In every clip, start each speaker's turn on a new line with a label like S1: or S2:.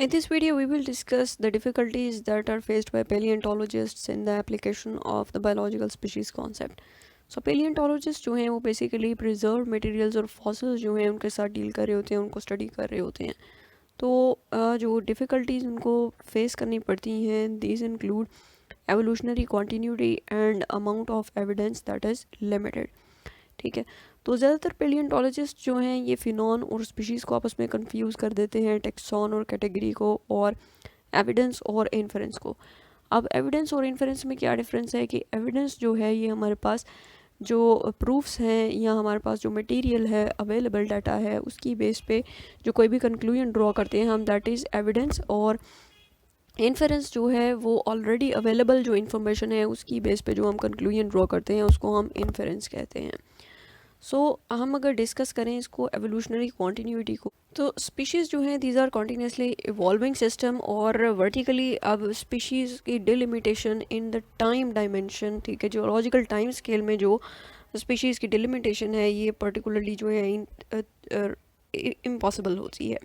S1: In this video, we will discuss the difficulties that are faced by paleontologists in the application of the biological species concept. So paleontologists जो हैं वो basically preserve materials और fossils जो हैं उनके साथ deal कर रहे होते हैं, उनको स्टडी कर रहे होते हैं. तो जो डिफ़िकल्टीज उनको फेस करनी पड़ती हैं, these include evolutionary continuity and amount of evidence that is limited. ठीक है. तो ज़्यादातर पेलियोंटोलॉजिस्ट जो हैं ये फिनॉन और स्पीशीज़ को आपस में कंफ्यूज कर देते हैं, टेक्सॉन और कैटेगरी को, और एविडेंस और इन्फरेंस को. अब एविडेंस और इन्फरेंस में क्या डिफरेंस है कि एविडेंस जो है ये हमारे पास जो प्रूफ्स हैं या हमारे पास जो मटेरियल है, अवेलेबल डाटा है, उसकी बेस पे जो कोई भी कंक्लूजन ड्रॉ करते हैं हम, दैट इज़ एविडेंस. और इन्फरेंस जो है वो ऑलरेडी अवेलेबल जो इन्फॉर्मेशन है उसकी बेस पे जो हम कंक्लूजन ड्रॉ करते हैं उसको हम इन्फरेंस कहते हैं. हम अगर डिस्कस करें इसको एवोल्यूशनरी कॉन्टीन्यूटी को, तो स्पीशीज़ जो हैं these are continuously evolving system, और वर्टिकली अब स्पीशीज़ की delimitation in the time dimension, ठीक है, जियोलॉजिकल टाइम स्केल में जो स्पीशीज़ की डिलिमिटेशन है ये पर्टिकुलरली जो है इम्पॉसिबल होती है.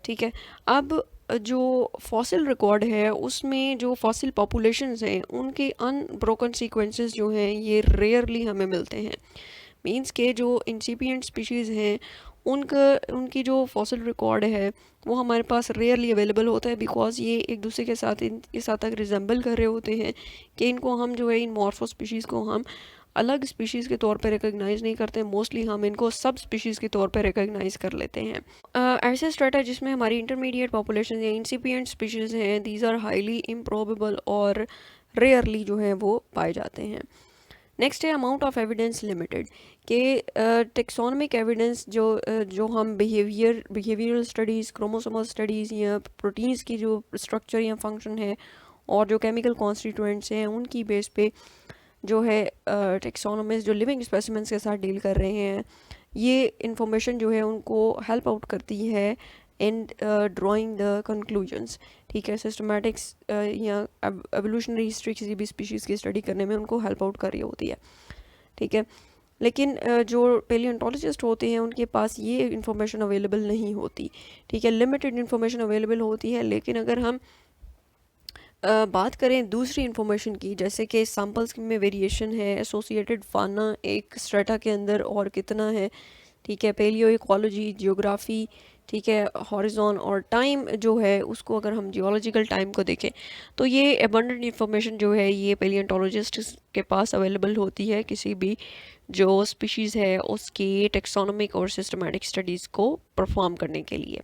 S1: ठीक है. अब जो फॉसिल रिकॉर्ड है उसमें जो फॉसिल पॉपुलेशंस हैं उनके अनब्रोकन सीक्वेंसेस जो हैं ये रेयरली हमें मिलते हैं. मीन्स के जो इंसिपिएंट स्पीशीज़ हैं उनकी जो फॉसिल रिकॉर्ड है वो हमारे पास रेयरली अवेलेबल होता है, बिकॉज ये एक दूसरे के साथ इस हद तक रिजेंबल कर रहे होते हैं कि इनको हम जो है इन मॉर्फो स्पीशीज़ को हम अलग स्पीशीज़ के तौर पे रिकॉग्नाइज़ नहीं करते. मोस्टली हम इनको सब स्पीशीज़ के तौर पे रिकॉग्नाइज़ कर लेते हैं. ऐसे स्ट्रेटा जिसमें हमारी इंटरमीडिएट पॉपुलेशन या इंसिपिएंट स्पीशीज़ हैं, दीज आर हाईली इम्प्रोबेबल और रेयरली जो है वो पाए जाते हैं. नेक्स्ट है अमाउंट ऑफ एविडेंस लिमिटेड, कि टेक्सोनमिक एविडेंस जो हम बिहेवियरल स्टडीज़, क्रोमोसोमल स्टडीज़ या प्रोटीन्स की जो स्ट्रक्चर या फंक्शन है और जो केमिकल कॉन्स्टिट्यूएंट्स हैं उनकी बेस पे जो है टेक्सोनमिस्ट जो लिविंग स्पेसिमेंट्स के साथ डील कर रहे हैं, ये इंफॉर्मेशन जो है उनको हेल्प आउट करती है इन ड्राइंग द कंक्लूजन्स. ठीक है. सिस्टमैटिक्स या एवोल्यूशनरी हिस्ट्री किसी भी स्पीशीज़ की स्टडी करने में उनको हेल्प आउट कर रही होती है. ठीक है. लेकिन जो पेलियोंटोलॉजिस्ट होते हैं उनके पास ये इन्फॉर्मेशन अवेलेबल नहीं होती. ठीक है. लिमिटेड इन्फॉर्मेशन अवेलेबल होती है. लेकिन अगर हम बात करें दूसरी इन्फॉर्मेशन की, जैसे कि सैम्पल्स में वेरिएशन है, एसोसिएटेड फाना एक स्ट्रेटा के अंदर और कितना है, ठीक है, पेलियो इकोलॉजी, जियोग्राफी, ठीक है, हॉरिजॉन और टाइम जो है उसको अगर हम जियोलॉजिकल टाइम को देखें तो ये एबंडेंट इन्फॉर्मेशन जो है ये पेलियोंटोलॉजिस्ट के पास अवेलेबल होती है किसी भी जो स्पीशीज़ है उसकी टेक्सोनोमिक और सिस्टमैटिक स्टडीज़ को परफॉर्म करने के लिए.